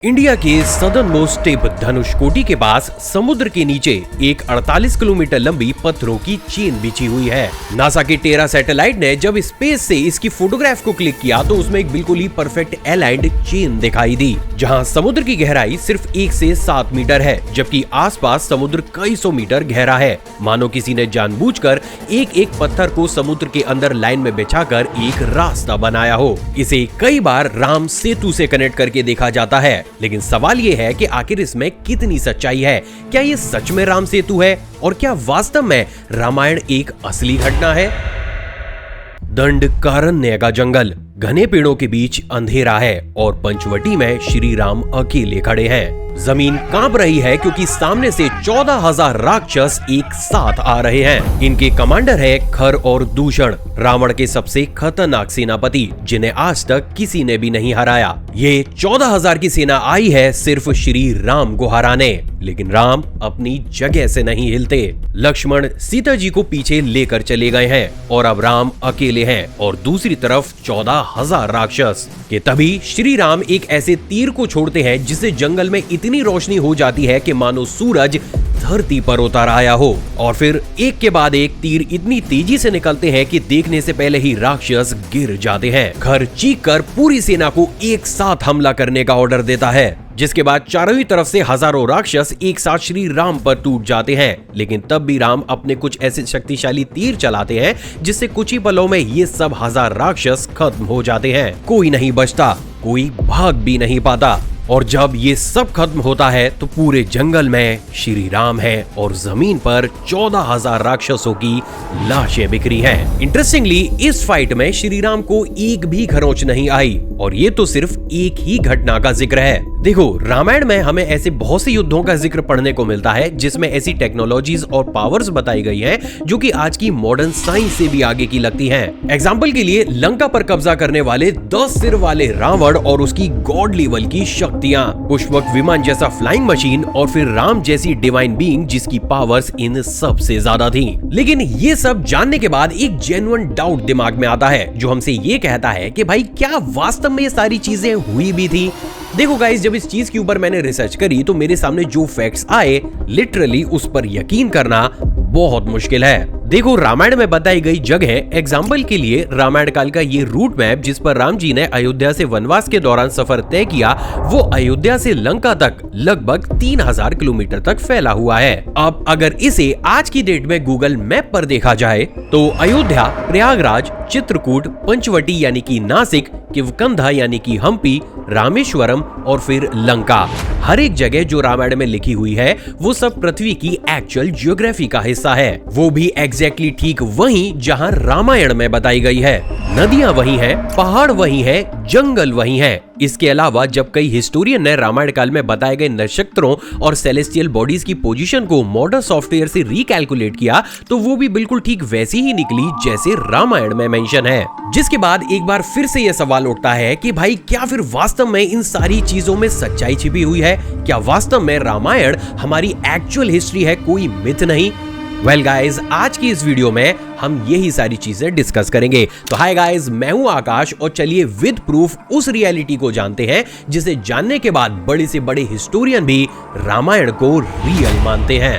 India के southern most tip Dhanushkodi के पास समुद्र के नीचे एक 48 किलोमीटर लंबी पत्थरों की चेन बिछी हुई है। नासा के टेरा सैटेलाइट ने जब स्पेस से इसकी फोटोग्राफ को क्लिक किया तो उसमें एक बिल्कुल ही परफेक्ट अलाइंड चेन दिखाई दी, जहां समुद्र की गहराई सिर्फ 1 से 7 मीटर है, जबकि आसपास समुद्र कई सौ मीटर गहरा है। मानो किसी ने जानबूझकर एक एक पत्थर को समुद्र के अंदर लाइन में बिछाकर एक रास्ता बनाया हो। इसे कई बार राम सेतु से कनेक्ट करके देखा जाता है, लेकिन सवाल ये है कि आखिर इसमें कितनी सच्चाई है। क्या ये सच में राम सेतु है और क्या वास्तव में रामायण एक असली घटना है? दंडकारण्य का जंगल, घने पेड़ों के बीच अंधेरा है और पंचवटी में श्री राम अकेले खड़े हैं। जमीन कांप रही है क्योंकि सामने से 14,000 राक्षस एक साथ आ रहे हैं। इनके कमांडर है खर और दूषण, रावण के सबसे खतरनाक सेनापति, जिन्हें आज तक किसी ने भी नहीं हराया। ये 14,000 की सेना आई है सिर्फ श्री राम को हराने, लेकिन राम अपनी जगह से नहीं हिलते। लक्ष्मण सीता जी को पीछे लेकर चले गए हैं और अब राम अकेले हैं और दूसरी तरफ 14,000 राक्षस। कि तभी श्री राम एक ऐसे तीर को छोड़ते हैं जिससे जंगल में इतनी रोशनी हो जाती है कि मानो सूरज धरती पर उतर आया हो, और फिर एक के बाद एक तीर इतनी तेजी से निकलते हैं कि देखने से पहले ही राक्षस गिर जाते हैं। खर चीख कर पूरी सेना को एक साथ हमला करने का ऑर्डर देता है, जिसके बाद चारों ही तरफ से हजारों राक्षस एक साथ श्री राम पर टूट जाते हैं। लेकिन तब भी राम अपने कुछ ऐसे शक्तिशाली तीर चलाते हैं जिससे कुछ ही पलों में ये सब हजार राक्षस खत्म हो जाते हैं। कोई नहीं बचता, कोई भाग भी नहीं पाता। और जब ये सब खत्म होता है तो पूरे जंगल में श्री राम है और जमीन पर 14,000 राक्षसों की लाशें बिखरी हैं। इंटरेस्टिंगली इस फाइट में श्री राम को एक भी खरोंच नहीं आई, और ये तो सिर्फ एक ही घटना का जिक्र है। देखो, रामायण में हमें ऐसे बहुत से युद्धों का जिक्र पढ़ने को मिलता है जिसमें ऐसी टेक्नोलॉजीज और पावर्स बताई गई हैं जो कि आज की मॉडर्न साइंस से भी आगे की लगती हैं। एग्जाम्पल के लिए लंका पर कब्जा करने वाले 10 सिर वाले रावण और उसकी गॉड लेवल की शक्तियां, पुष्पक विमान जैसा फ्लाइंग मशीन और फिर राम जैसी डिवाइन बीइंग जिसकी पावर्स इन सबसे ज्यादा थी। लेकिन ये सब जानने के बाद एक जेन्युइन डाउट दिमाग में आता है जो हमसे ये कहता है कि भाई क्या वास्तव में ये सारी चीजें हुई भी थी? देखो गाइस, जब इस चीज के ऊपर मैंने रिसर्च करी तो मेरे सामने जो फैक्ट्स आए, लिटरली उस पर यकीन करना बहुत मुश्किल है। देखो, रामायण में बताई गई जगह, एग्जाम्पल के लिए रामायण काल का ये रूट मैप जिस पर राम जी ने अयोध्या से वनवास के दौरान सफर तय किया, वो अयोध्या से लंका तक लगभग 3,000 किलोमीटर तक फैला हुआ है। अब अगर इसे आज की डेट में गूगल मैप पर देखा जाए तो अयोध्या, प्रयागराज, चित्रकूट, पंचवटी यानी कि नासिक, किवकंधा यानी कि हम्पी, रामेश्वरम और फिर लंका, हर एक जगह जो रामायण में लिखी हुई है वो सब पृथ्वी की एक्चुअल ज्योग्राफी का हिस्सा है। वो भी एग्जैक्टली ठीक वहीं जहां रामायण में बताई गई है। नदियां वही हैं, पहाड़ वही हैं, जंगल वही हैं। इसके अलावा जब कई हिस्टोरियन ने रामायण काल में बताए गए नक्षत्रों और सेलेस्टियल बॉडीज की पोजीशन को मॉडर्न सॉफ्टवेयर से रिकैलकुलेट किया तो वो भी बिल्कुल ठीक वैसी ही निकली जैसे रामायण में मेंशन है। जिसके बाद एक बार फिर से यह सवाल उठता है कि भाई क्या फिर वास्तव में इन सारी चीजों में सच्चाई छिपी हुई है? क्या वास्तव में रामायण हमारी एक्चुअल हिस्ट्री है, कोई मिथ नहीं? वेल गाइज, आज की इस वीडियो में हम यही सारी चीजें डिस्कस करेंगे। तो हाय गाइज, मैं हूं आकाश और चलिए विद प्रूफ उस रियलिटी को जानते हैं जिसे जानने के बाद बड़े से बड़े हिस्टोरियन भी रामायण को रियल मानते हैं।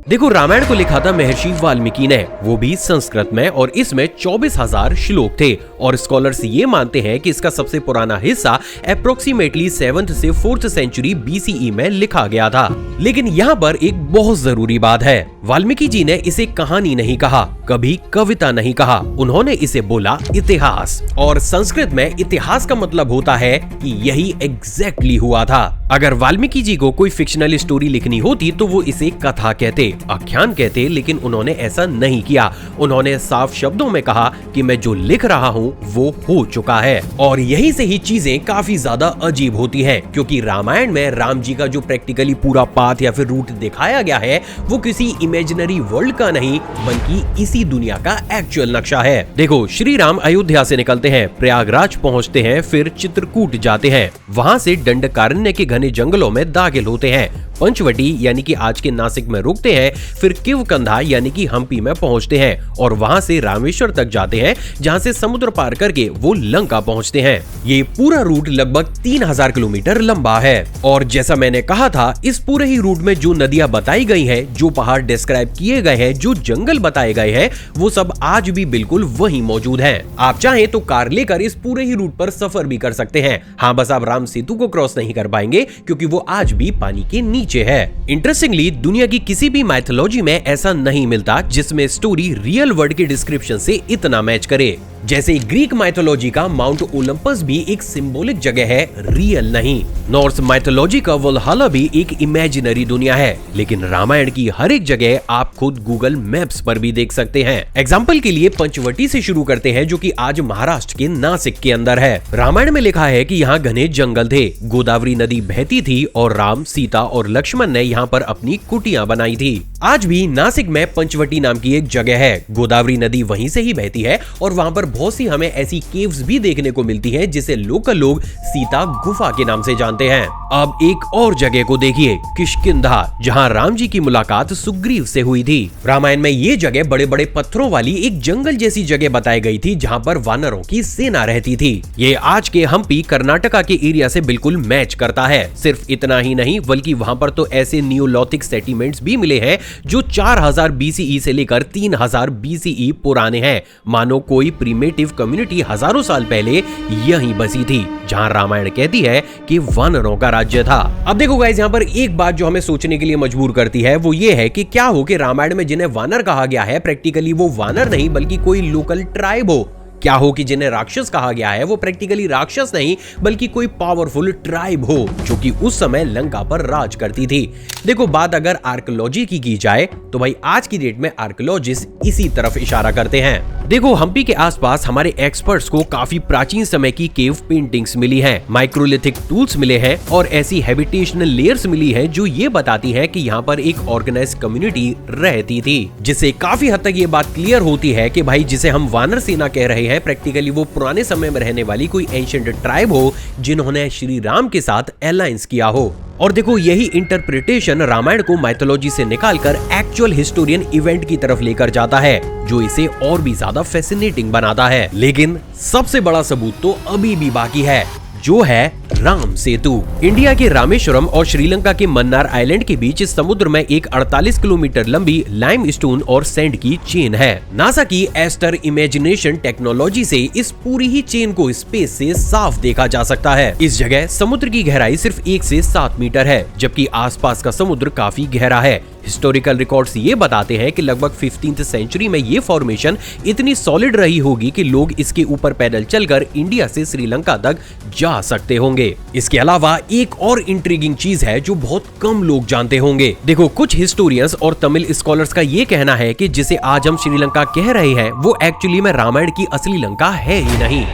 देखो, रामायण को लिखा था महर्षि वाल्मीकि ने, वो भी संस्कृत में, और इसमें 24,000 श्लोक थे और स्कॉलर्स ये मानते हैं कि इसका सबसे पुराना हिस्सा अप्रोक्सीमेटली 7th से 4th सेंचुरी BCE में लिखा गया था। लेकिन यहाँ पर एक बहुत जरूरी बात है, वाल्मीकि जी ने इसे कहानी नहीं कहा, कभी कविता नहीं कहा, उन्होंने इसे बोला इतिहास। और संस्कृत में इतिहास का मतलब होता है कि यही एग्जैक्टली हुआ था। अगर वाल्मीकि जी को कोई फिक्शनल स्टोरी लिखनी होती तो वो इसे कथा कहते, आख्यान कहते, लेकिन उन्होंने ऐसा नहीं किया। उन्होंने साफ शब्दों में कहा कि मैं जो लिख रहा हूँ वो हो चुका है। और यहीं से ही चीजें काफी ज्यादा अजीब होती हैं, क्योंकि रामायण में राम जी का जो प्रैक्टिकली पूरा पाथ या फिर रूट दिखाया गया है वो किसी इमेजिनरी वर्ल्ड का नहीं बल्कि इसी दुनिया का एक्चुअल नक्शा है। देखो, श्री राम अयोध्या से निकलते हैं, प्रयागराज पहुंचते हैं, फिर चित्रकूट जाते हैं, वहां से दंडकारण्य के घने जंगलों में दाखिल होते हैं। पंचवटी यानी कि आज के नासिक में रुकते हैं, फिर किवकंधा यानी कि हम्पी में पहुंचते हैं और वहां से रामेश्वर तक जाते हैं, जहां से समुद्र पार करके वो लंका पहुंचते हैं। ये पूरा रूट लगभग 3000 किलोमीटर लंबा है और जैसा मैंने कहा था, इस पूरे ही रूट में जो नदियां बताई गई हैं, जो पहाड़ डिस्क्राइब किए गए हैं, जो जंगल बताए गए हैं, वो सब आज भी बिल्कुल वहीं मौजूद हैं। आप चाहें तो कार लेकर इस पूरे ही रूट पर सफर भी कर सकते हैं। हाँ, बस आप राम सेतु को क्रॉस नहीं कर पाएंगे क्योंकि वो आज भी पानी के नीचे है। इंटरेस्टिंगली, दुनिया की किसी भी माइथोलॉजी में ऐसा नहीं मिलता जिसमें स्टोरी रियल वर्ल्ड के डिस्क्रिप्शन से इतना मैच करे। जैसे ग्रीक माइथोलॉजी का माउंट ओलंपस भी एक सिंबॉलिक जगह है, रियल नहीं। नॉर्स माइथोलॉजी का वल्हला भी एक इमेजिनरी दुनिया है, लेकिन रामायण की हर एक जगह आप खुद गूगल मैप्स पर भी देख सकते हैं। एग्जाम्पल के लिए पंचवटी से शुरू करते हैं, जो कि आज महाराष्ट्र के नासिक के अंदर है। रामायण में लिखा है कि यहाँ घने जंगल थे, गोदावरी नदी बहती थी और राम, सीता और लक्ष्मण ने यहाँ पर अपनी कुटियां बनाई थी। आज भी नासिक में पंचवटी नाम की एक जगह है, गोदावरी नदी वहीं से ही बहती है और वहाँ पर बहुत सी हमें ऐसी केव्स भी देखने को मिलती हैं जिसे लोकल लोग सीता गुफा के नाम से जानते हैं। अब एक और जगह को देखिए, किष्किंधा, जहाँ राम जी की मुलाकात सुग्रीव से हुई थी। रामायण में ये जगह बड़े बड़े पत्थरों वाली एक जंगल जैसी जगह बताई गई थी, जहाँ पर वानरों की सेना रहती थी। ये आज के हम्पी कर्नाटका के एरिया से बिल्कुल मैच करता है। सिर्फ इतना ही नहीं, बल्कि वहाँ पर तो ऐसे नियोलिथिक सेटलमेंट्स भी मिले हैं जो 4000 BCE से लेकर 3000 BCE पुराने हैं। मानो कोई प्रीमेटिव कम्युनिटी हजारों साल पहले यहीं बसी थी, जहां रामायण कहती है कि वानरों का राज्य था। अब देखो गाइस, यहाँ पर एक बात जो हमें सोचने के लिए मजबूर करती है वो ये है कि क्या हो कि रामायण में जिन्हें वानर कहा गया है, प्रैक्टिकली वो वानर नहीं बल्कि कोई लोकल ट्राइब हो। क्या हो कि जिन्हें राक्षस कहा गया है वो प्रैक्टिकली राक्षस नहीं बल्कि कोई पावरफुल ट्राइब हो जो कि उस समय लंका पर राज करती थी। देखो, बात अगर आर्कियोलॉजी की जाए तो भाई आज की डेट में आर्कियोलॉजिस्ट इसी तरफ इशारा करते हैं। देखो, हम्पी के आसपास हमारे एक्सपर्ट्स को काफी प्राचीन समय की केव पेंटिंग्स मिली हैं, माइक्रोलिथिक टूल्स मिले हैं और ऐसी हैबिटेशनल लेयर्स मिली हैं जो ये बताती है कि यहाँ पर एक ऑर्गेनाइज्ड कम्युनिटी रहती थी, जिससे काफी हद तक ये बात क्लियर होती है कि भाई जिसे हम वानर सेना कह रहे हैं, प्रैक्टिकली वो पुराने समय में रहने वाली कोई एंशिएंट ट्राइब हो जिन्होंने श्री राम के साथ अलायंस किया हो। और देखो, यही इंटरप्रिटेशन रामायण को माइथोलॉजी से निकालकर एक्चुअल हिस्टोरियन इवेंट की तरफ लेकर जाता है, जो इसे और भी ज्यादा फैसिनेटिंग बनाता है। लेकिन सबसे बड़ा सबूत तो अभी भी बाकी है, जो है राम सेतु। इंडिया के रामेश्वरम और श्रीलंका के मन्नार आइलैंड के बीच इस समुद्र में एक 48 किलोमीटर लंबी लाइमस्टोन और सैंड की चेन है। नासा की एस्टर इमेजिनेशन टेक्नोलॉजी से इस पूरी ही चेन को स्पेस से साफ देखा जा सकता है। इस जगह समुद्र की गहराई सिर्फ 1 से 7 मीटर है, जबकि आसपास का समुद्र काफी गहरा है। हिस्टोरिकल रिकॉर्ड्स ये बताते हैं कि लगभग 15th सेंचुरी में ये फॉर्मेशन इतनी सॉलिड रही होगी कि लोग इसके ऊपर पैदल चलकर इंडिया से श्रीलंका तक जा सकते होंगे। इसके अलावा एक और इंट्रिगिंग चीज है जो बहुत कम लोग जानते होंगे। देखो, कुछ हिस्टोरियंस और तमिल स्कॉलर्स का ये कहना है कि जिसे आज हम श्रीलंका कह रहे हैं वो एक्चुअली में रामायण की असली लंका है ही नहीं।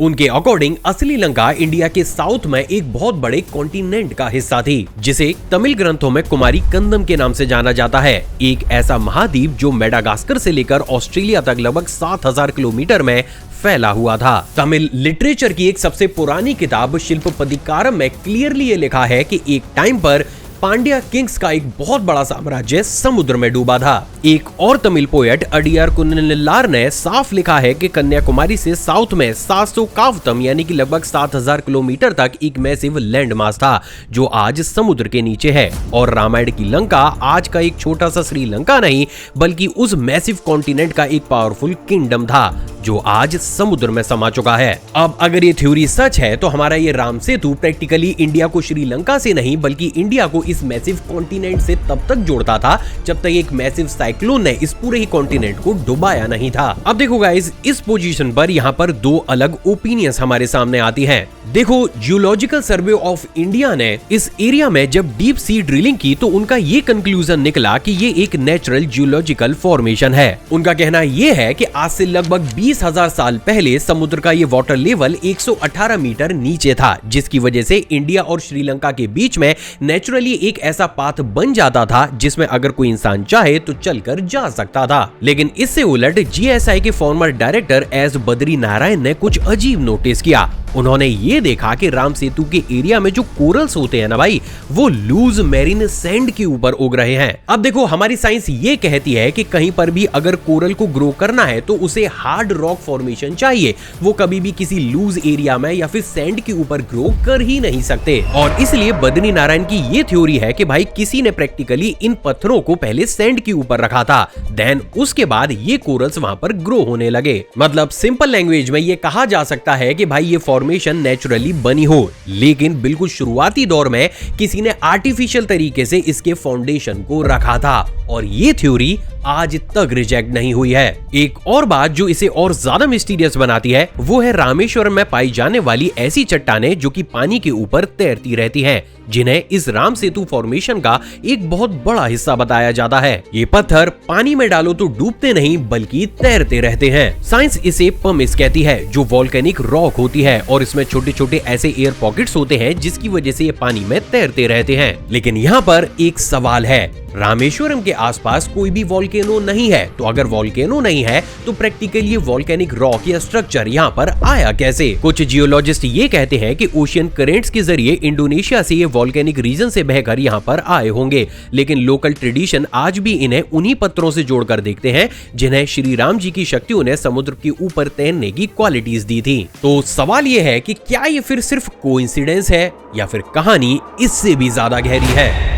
उनके अकॉर्डिंग असली लंका इंडिया के साउथ में एक बहुत बड़े कॉन्टिनेंट का हिस्सा थी, जिसे तमिल ग्रंथों में कुमारी कंदम के नाम से जाना जाता है। एक ऐसा महाद्वीप जो मेडागास्कर से लेकर ऑस्ट्रेलिया तक लगभग 7000 किलोमीटर में फैला हुआ था। तमिल लिटरेचर की एक सबसे पुरानी किताब शिल्पपदिकारम में क्लियरली ये लिखा है कि एक टाइम पर पांड्या किंग्स का एक बहुत बड़ा साम्राज्य समुद्र में डूबा था। एक और तमिल पोएट अडियार कुन्नलार ने साफ लिखा है कि कन्याकुमारी से साउथ में 700 कावतम यानी कि लगभग 7000 किलोमीटर तक एक मैसिव लैंड मास था जो आज समुद्र के नीचे है। और रामायण की लंका आज का एक छोटा सा श्रीलंका नहीं बल्कि उस मैसिव कॉन्टिनेंट का एक पावरफुल किंगडम था जो आज समुद्र में समा चुका है। अब अगर ये थ्योरी सच है तो हमारा ये राम सेतु प्रैक्टिकली इंडिया को श्रीलंका से नहीं बल्कि इंडिया को इस मैसिव कॉन्टिनेंट से तब तक जोड़ता था जब तक एक मैसिव साइक्लोन ने इस पूरे ही कॉन्टिनेंट को डुबाया नहीं था। अब देखो गाइस, इस पोजीशन पर यहाँ पर दो अलग ओपिनियंस हमारे सामने आती हैं। देखो, जियोलॉजिकल सर्वे ऑफ इंडिया ने इस एरिया में जब डीप सी ड्रिलिंग की तो उनका ये कंक्लूजन निकला कि ये एक नेचुरल जियोलॉजिकल फॉर्मेशन है। उनका कहना ये है कि आज से लगभग 20,000 साल पहले समुद्र का ये वाटर लेवल 118 मीटर नीचे था, जिसकी वजह से इंडिया और श्रीलंका के बीच में नेचुरली एक ऐसा पाथ बन जाता था जिसमें अगर कोई इंसान चाहे तो चलकर जा सकता था। लेकिन इससे उलट जीएसआई के farmer director S Badri Narayan ने कुछ अजीब नोटिस किया। उन्होंने ये देखा कि राम सेतु के एरिया में जो कोरल्स होते हैं ना भाई, वो लूज मेरीन सैंड के ऊपर उग रहे हैं। अब देखो हमारी साइंस ये कहती है कि कहीं पर भी अगर कोरल को ग्रो करना है तो उसे हार्ड रॉक फॉर्मेशन चाहिए, वो कभी भी किसी लूज एरिया में या फिर सैंड के ऊपर ग्रो कर ही नहीं सकते। और इसलिए बद्री नारायण की ये थ्योरी है कि भाई किसी ने प्रैक्टिकली इन पत्थरों को पहले सैंड के ऊपर रखा था, देन उसके बाद ये कोरल्स वहां पर ग्रो होने लगे। मतलब सिंपल लैंग्वेज में ये कहा जा सकता है कि भाई ये फॉर्मेशन नेचुरली बनी हो, लेकिन बिल्कुल शुरुआती दौर में किसी ने आर्टिफिशियल तरीके से इसके फाउंडेशन को रखा था, और ये थ्योरी आज तक रिजेक्ट नहीं हुई है। एक और बात जो इसे और ज्यादा मिस्टीरियस बनाती है वो है रामेश्वरम में पाई जाने वाली ऐसी चट्टानें जो कि पानी के ऊपर तैरती रहती हैं, जिन्हें इस राम सेतु फॉर्मेशन का एक बहुत बड़ा हिस्सा बताया जाता है। ये पत्थर पानी में डालो तो डूबते नहीं बल्कि तैरते रहते हैं। साइंस इसे पमिस कहती है, जो वोल्केनिक रॉक होती है और इसमें छोटे छोटे ऐसे एयर पॉकेट्स होते हैं जिसकी वजह से ये पानी में तैरते रहते हैं। लेकिन यहाँ पर एक सवाल है, रामेश्वरम के आसपास कोई भी वोल्केनो नहीं है, तो अगर वोल्केनो नहीं है तो प्रैक्टिकली ये वोल्केनिक रॉक या स्ट्रक्चर यहाँ पर आया कैसे? कुछ जियोलॉजिस्ट ये कहते हैं कि ओशियन करेंट्स के जरिए इंडोनेशिया से ये वोल्केनिक रीजन से बहकर यहाँ पर आए होंगे, लेकिन लोकल ट्रेडिशन आज भी इन्हें उन्हीं पत्थरों से जोड़कर देखते हैं जिन्हें श्री राम जी की शक्तियों ने समुद्र के ऊपर तैरने की क्वालिटीज दी थी। तो सवाल ये है कि क्या ये फिर सिर्फ कोइंसिडेंस है या फिर कहानी इससे भी ज्यादा गहरी है?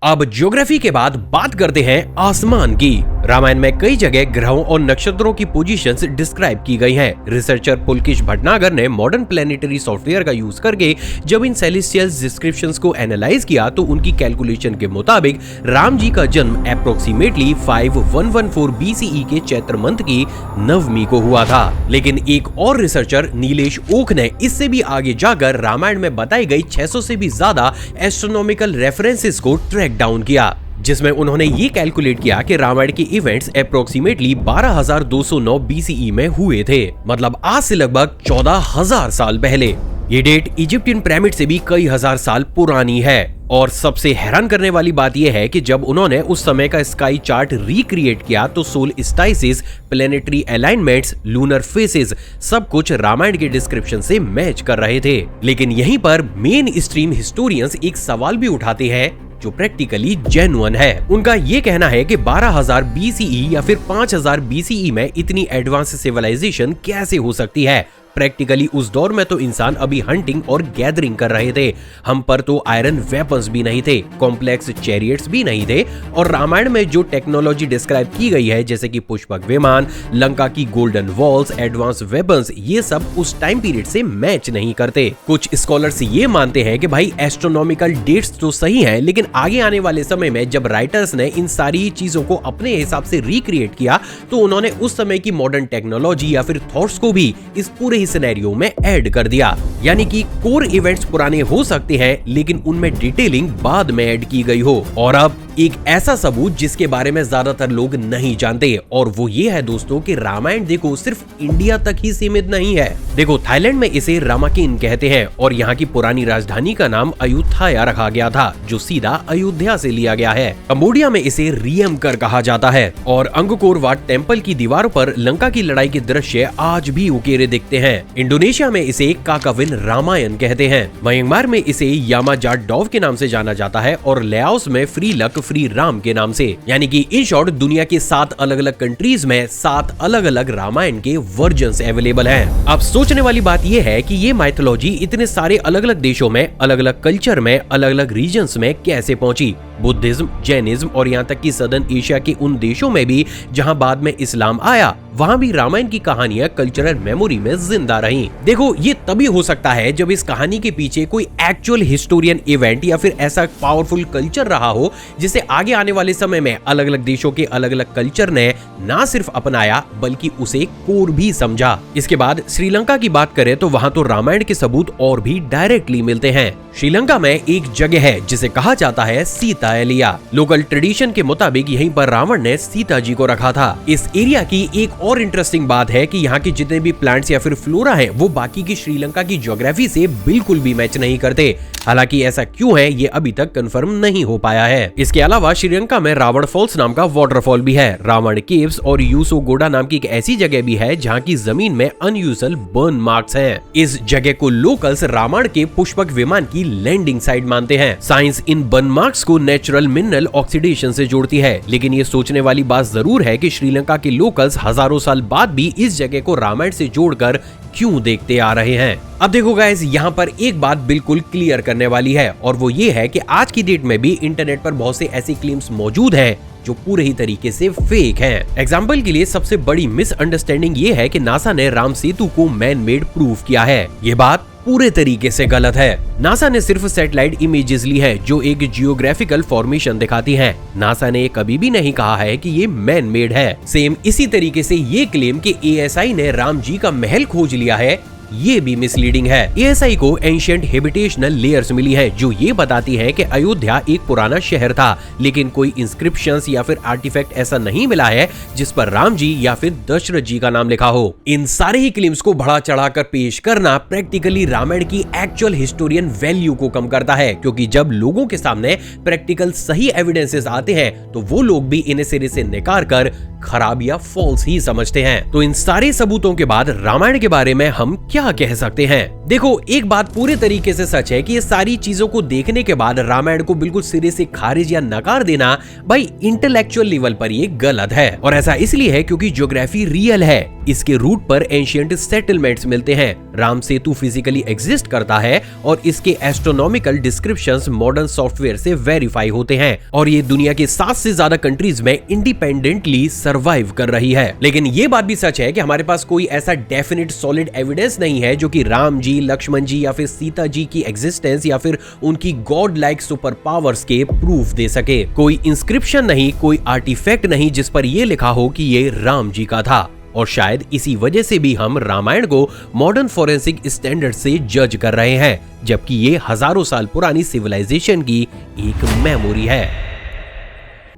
अब ज्योग्राफी के बाद बात करते हैं आसमान की। रामायण में कई जगह ग्रहों और नक्षत्रों की पोजीशंस डिस्क्राइब की गई हैं। रिसर्चर पुलकिश भटनागर ने मॉडर्न प्लेनेटरी सॉफ्टवेयर का यूज करके जब इन सेलेस्टियल डिस्क्रिप्शंस को एनालाइज किया तो उनकी कैलकुलेशन के मुताबिक राम जी का जन्म अप्रोक्सीमेटली 5114 BCE के चैत्र मंथ की नवमी को हुआ था। लेकिन एक और रिसर्चर नीलेश ओक ने इससे भी आगे जाकर रामायण में बताई गई 600 से भी ज्यादा एस्ट्रोनॉमिकल रेफरेंसेस को ट्रैक डाउन किया, जिसमें उन्होंने ये कैलकुलेट किया कि रामायण के इवेंट्स अप्रोक्सीमेटली 12209 BCE में हुए थे, मतलब आज से लगभग 14000 साल पहले। ये डेट इजिप्टियन पिरामिड से भी कई हजार साल पुरानी है। और सबसे हैरान करने वाली बात यह है कि जब उन्होंने उस समय का स्काई चार्ट रिक्रिएट किया तो सोलस्टिसेस, प्लेनेटरी अलाइनमेंट्स, लूनर फेसेस सब कुछ रामायण के डिस्क्रिप्शन से मैच कर रहे थे। लेकिन यहीं पर मेन स्ट्रीम हिस्टोरियंस एक सवाल भी उठाते हैं जो प्रैक्टिकली जेन्युइन है। उनका ये कहना है कि 12000 BCE या फिर 5000 BCE में इतनी एडवांस सिविलाइजेशन कैसे हो सकती है? प्रैक्टिकली उस दौर में तो इंसान अभी हंटिंग और गैदरिंग कर रहे थे, हम पर तो आयरन वेपन्स भी नहीं थे, कॉम्प्लेक्स चैरियट्स भी नहीं थे, और रामायण में जो टेक्नोलॉजी डिस्क्राइब की गई है जैसे कि पुष्पक विमान, लंका की गोल्डन वॉल्स, एडवांस वेपन्स, ये सब उस टाइम पीरियड से मैच नहीं करते। कुछ स्कॉलर्स ये मानते हैं कि भाई एस्ट्रोनॉमिकल डेट्स तो सही हैं, लेकिन आगे आने वाले समय में जब राइटर्स ने इन सारी चीजों को अपने हिसाब से रिक्रिएट किया तो उन्होंने उस समय की मॉडर्न टेक्नोलॉजी या फिर थॉट्स को भी इस पूरे सिनेरियो में ऐड कर दिया। यानी कि कोर इवेंट्स पुराने हो सकते हैं लेकिन उनमें डिटेलिंग बाद में ऐड की गई हो। और अब एक ऐसा सबूत जिसके बारे में ज्यादातर लोग नहीं जानते, और वो ये है दोस्तों कि रामायण देखो सिर्फ इंडिया तक ही सीमित नहीं है। देखो थाईलैंड में इसे रामाकिन कहते हैं और यहाँ की पुरानी राजधानी का नाम अयुथाया रखा गया था जो सीधा अयोध्या से लिया गया है। कंबोडिया में इसे रियमकर कहा जाता है और अंगकोर वाट टेम्पल की दीवारों पर लंका की लड़ाई के दृश्य आज भी उकेरे दिखते हैं। इंडोनेशिया में इसे काकाविन रामायण कहते हैं। म्यांमार में इसे यामाजाट डॉव के नाम से जाना जाता है और लाओस में फ्री लक फ्री राम के नाम से। यानी कि इन शॉर्ट दुनिया के 7 अलग अलग कंट्रीज में 7 अलग अलग रामायण के वर्जन्स अवेलेबल हैं। अब सोचने वाली बात यह है कि ये माइथोलॉजी इतने सारे अलग अलग देशों में, अलग अलग कल्चर में, अलग अलग रीजन्स में कैसे पहुंची। बुद्धिज्म, जैनिज्म और यहाँ तक कि सदर्न एशिया के उन देशों में भी जहाँ बाद में इस्लाम आया, वहाँ भी रामायण की कहानियां कल्चरल मेमोरी में जिंदा रहीं। देखो ये तभी हो सकता है जब इस कहानी के पीछे कोई एक्चुअल हिस्टोरियन इवेंट या फिर ऐसा पावरफुल कल्चर रहा हो जिसे आगे आने वाले समय में अलग अलग देशों के अलग अलग कल्चर ने ना सिर्फ अपनाया बल्कि उसे कोर भी समझा। इसके बाद श्रीलंका की बात करें तो वहाँ तो रामायण के सबूत और भी डायरेक्टली मिलते हैं। श्रीलंका में एक जगह है जिसे कहा जाता है सीता एलिया। लोकल ट्रेडिशन के मुताबिक यहीं पर रावण ने सीता जी को रखा था। इस एरिया की एक और इंटरेस्टिंग बात है कि यहाँ के जितने भी प्लांट्स या फिर फ्लोरा हैं वो बाकी की श्रीलंका की ज्योग्राफी से बिल्कुल भी मैच नहीं करते। हालांकि ऐसा क्यों है ये अभी तक कंफर्म नहीं हो पाया है। इसके अलावा श्रीलंका में रावण फॉल्स नाम का वाटरफॉल भी है। रावण केव्स और यूसोगोडा नाम की एक ऐसी जगह भी है जहाँ की जमीन में अनयूजुअल बर्न मार्क्स हैं। इस जगह को लोकल्स रावण के पुष्पक विमान की लैंडिंग साइट मानते हैं। साइंस इन बर्न मार्क्स को नेचुरल मिनरल ऑक्सीडेशन से जोड़ती है, लेकिन ये सोचने वाली बात जरूर है कि श्रीलंका के लोकल्स हजारों साल बाद भी इस जगह को रामायण से जोड़कर क्यों देखते आ रहे हैं। अब देखो गाइस, यहाँ पर एक बात बिल्कुल क्लियर करने वाली है, और वो ये है कि आज की डेट में भी इंटरनेट पर बहुत से ऐसे क्लेम्स मौजूद हैं जो पूरे ही तरीके से फेक हैं। एग्जाम्पल के लिए सबसे बड़ी मिसअंडरस्टैंडिंग ये है कि नासा ने राम सेतु को मैन मेड प्रूव किया है। ये बात पूरे तरीके से गलत है। नासा ने सिर्फ सैटेलाइट इमेजेस ली है जो एक जियोग्राफिकल फॉर्मेशन दिखाती हैं। नासा ने कभी भी नहीं कहा है कि ये मैन मेड है। सेम इसी तरीके से ये क्लेम कि ASI ने राम जी का महल खोज लिया है, ये भी मिसलीडिंग है। ASI को एंशिएंट हैबिटेशनल लेयर्स मिली है जो ये बताती है कि अयोध्या एक पुराना शहर था, लेकिन कोई इंस्क्रिप्शंस या फिर आर्टिफैक्ट ऐसा नहीं मिला है जिस पर राम जी या फिर दशरथ जी का नाम लिखा हो। इन सारे ही क्लेम्स को बढ़ा चढ़ाकर पेश करना प्रैक्टिकली रामायण की एक्चुअल हिस्टोरियन वैल्यू को कम करता है, क्योंकि जब लोगों के सामने प्रैक्टिकल सही एविडेंसेस आते हैं तो वो लोग भी इन्हें सिरे से नकार कर खराब या फॉल्स ही समझते हैं। तो इन सारे सबूतों के बाद रामायण के बारे में हम क्या कह सकते हैं? देखो, एक बात पूरे तरीके से सच है कि ये सारी चीजों को देखने के बाद रामायण को बिल्कुल सिरे से खारिज या नकार देना भाई इंटेलेक्चुअल लेवल पर ये गलत है। और ऐसा इसलिए है क्योंकि ज्योग्राफी रियल है। इसके रूट पर एंशिएंट सेटलमेंट्स मिलते हैं। राम सेतु फिजिकली एग्जिस्ट करता है और इसके एस्ट्रोनॉमिकल डिस्क्रिप्शंस मॉडर्न सॉफ्टवेयर से वेरीफाई होते हैं, और ये दुनिया के 7 से ज्यादा कंट्रीज में इंडिपेंडेंटली सर्वाइव कर रही है। लेकिन ये बात भी सच है कि हमारे पास कोई ऐसा डेफिनेट सॉलिड एविडेंस नहीं है जो कि राम जी, लक्ष्मण जी या फिर सीता जी की एग्जिस्टेंस या फिर उनकी गॉड लाइक सुपर पावर्स के प्रूफ दे सके। कोई इंस्क्रिप्शन नहीं, कोई आर्टिफैक्ट नहीं जिस पर यह लिखा हो कि ये राम जी का था। और शायद इसी वजह से भी हम रामायण को मॉडर्न फोरेंसिक स्टैंडर्ड से जज कर रहे हैं, जबकि ये हजारों साल पुरानी सिविलाइजेशन की एक मेमोरी है।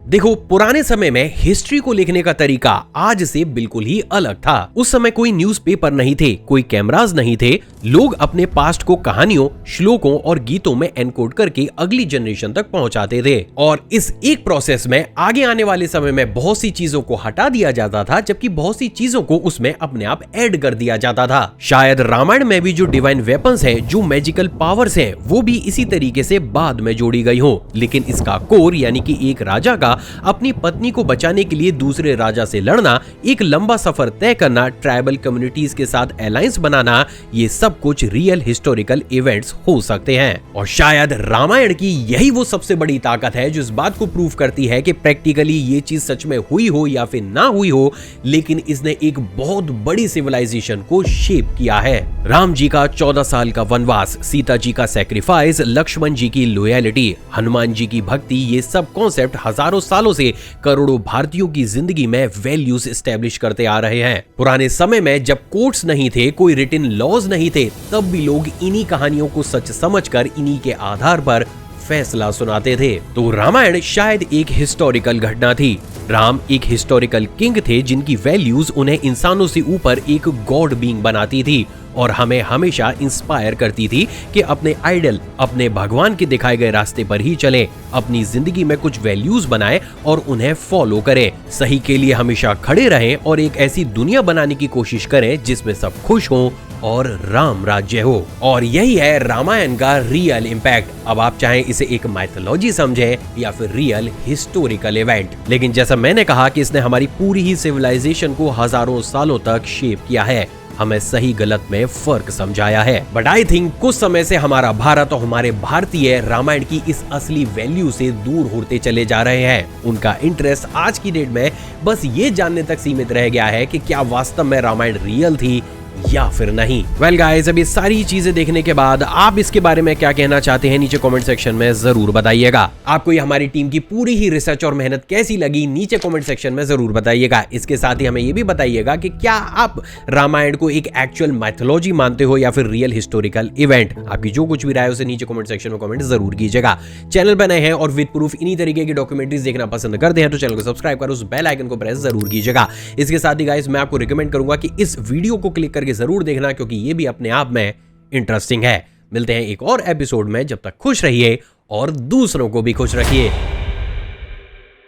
देखो, पुराने समय में हिस्ट्री को लिखने का तरीका आज से बिल्कुल ही अलग था। उस समय कोई न्यूज़पेपर नहीं थे, कोई कैमरास नहीं थे। लोग अपने पास्ट को कहानियों, श्लोकों और गीतों में एनकोड करके अगली जनरेशन तक पहुंचाते थे, और इस एक प्रोसेस में आगे आने वाले समय में बहुत सी चीजों को हटा दिया जाता था, जबकि बहुत सी चीजों को उसमें अपने आप ऐड कर दिया जाता था। शायद रामायण में भी जो डिवाइन वेपन्स हैं, जो मैजिकल पावर्स हैं, वो भी इसी तरीके से बाद में जोड़ी गई हो। लेकिन इसका कोर यानी कि एक राजा का अपनी पत्नी को बचाने के लिए दूसरे राजा से लड़ना, एक लंबा सफर तय करना, ट्राइबल कम्युनिटीज के साथ अलायंस बनाना, ये सब कुछ रियल हिस्टोरिकल इवेंट्स हो सकते हैं। और शायद रामायण की यही वो सबसे बड़ी ताकत है जो इस बात को प्रूव करती है कि प्रैक्टिकली ये चीज सच में हुई हो या फिर ना हुई हो, लेकिन इसने एक बहुत बड़ी सिविलाइजेशन को शेप किया है। राम जी का 14 साल का वनवास, सीता जी का सैक्रिफाइस, लक्ष्मण जी की लॉयल्टी, हनुमान जी की भक्ति, ये सब कॉन्सेप्ट हजारों सालों से करोड़ों भारतीयों की जिंदगी में वैल्यूज एस्टेब्लिश करते आ रहे हैं। पुराने समय में जब कोर्ट्स नहीं थे, कोई रिटन लॉज नहीं थे, तब भी लोग इन्हीं कहानियों को सच समझकर इन्हीं के आधार पर फैसला सुनाते थे। तो रामायण शायद एक हिस्टोरिकल घटना थी। राम एक हिस्टोरिकल किंग थे जिनकी वैल्यूज उन्हें इंसानों से ऊपर एक गॉड बीइंग बनाती थी, और हमें हमेशा इंस्पायर करती थी कि अपने आइडल, अपने भगवान के दिखाए गए रास्ते पर ही चलें, अपनी जिंदगी में कुछ वैल्यूज बनाएं और उन्हें फॉलो करें, सही के लिए हमेशा खड़े रहें और एक ऐसी दुनिया बनाने की कोशिश करें जिसमें सब खुश हों और राम राज्य हो। और यही है रामायण का रियल इम्पैक्ट। अब आप चाहें इसे एक माइथोलॉजी समझें या फिर रियल हिस्टोरिकल इवेंट, लेकिन जैसा मैंने कहा कि इसने हमारी पूरी ही सिविलाइजेशन को हजारों सालों तक शेप किया है, हमें सही गलत में फर्क समझाया है। बट आई थिंक कुछ समय से हमारा भारत और हमारे भारतीय रामायण की इस असली वैल्यू से दूर होते चले जा रहे हैं। उनका इंटरेस्ट आज की डेट में बस ये जानने तक सीमित रह गया है कि क्या वास्तव में रामायण रियल थी या फिर नहीं। वेल गाइस, अब ये सारी चीजें देखने के बाद आप इसके बारे में क्या कहना चाहते हैं नीचे कमेंट सेक्शन में जरूर बताइएगा। आपको ये हमारी टीम की पूरी ही रिसर्च और मेहनत कैसी लगी नीचे कमेंट सेक्शन में जरूर बताइएगा। इसके साथ ही हमें ये भी बताइएगा कि क्या आप रामायण को एक एक्चुअल माइथोलॉजी मानते हो या फिर रियल हिस्टोरिकल इवेंट। आपकी जो कुछ भी राय है उसे नीचे कमेंट सेक्शन में कमेंट जरूर कीजिएगा। चैनल पर नए हैं और विद प्रूफ इन्हीं तरीके की डॉक्यूमेंट्रीज देखना पसंद करते हैं तो चैनल को सब्सक्राइब कर उस बेल आइकन को प्रेस जरूर कीजिएगा। इसके साथ ही गाइस, मैं आपको रिकमेंड करूंगा कि इस वीडियो को क्लिक करके जरूर देखना, क्योंकि ये भी अपने आप में इंटरेस्टिंग है। मिलते हैं एक और एपिसोड में, जब तक खुश रहिए और दूसरों को भी खुश रखिए।